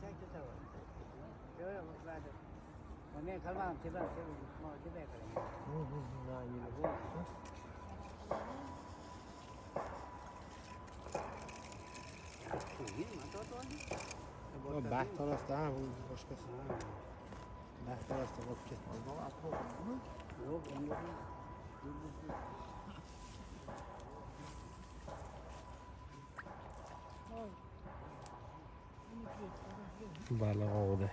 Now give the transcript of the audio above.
çek tutar. Yok verdim. Ne kalmam tiba mo tiba kalem. Ha, yine. Bu baxt tarafda ha, bu boshqasi. Baxt tarafda bo'lib ketdi. Yo'q, endi Baliq ovida.